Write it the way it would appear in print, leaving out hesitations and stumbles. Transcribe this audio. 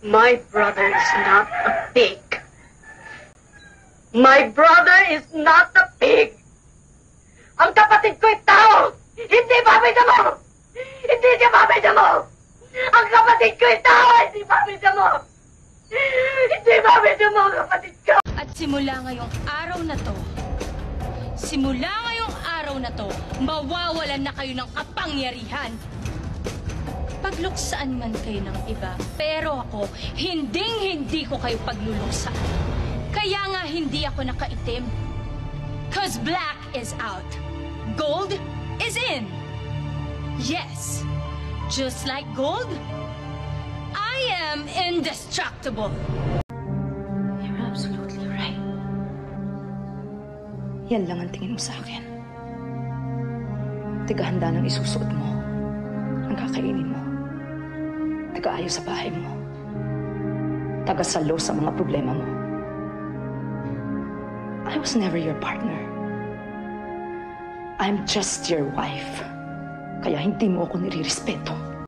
My brother is not a pig. My brother is not a pig. Ang kapatid ko'y tao! Hindi pamilya mo! Hindi siya pamilya mo! Ang kapatid ko'y tao! Hindi pamilya mo! Hindi pamilya mo ang kapatid ko! At simula ngayong araw na to, mawawalan na kayo ng kapangyarihan. Pagluksaan man kayo ng iba, pero ako, hindi ko kayo pagluluksan. Kaya nga hindi ako nakaitim. 'Cause black is out. Gold is in. Yes, just like gold, I am indestructible. You're absolutely right. Yan lang ang tingin mo sa akin. Tigahanda ng isusuot mo, ang kakainin mo, taga-ayos sa bahay mo, taga-salo sa mga problema mo. I was never your partner. I'm just your wife. Kaya hindi mo ako nirirespeto.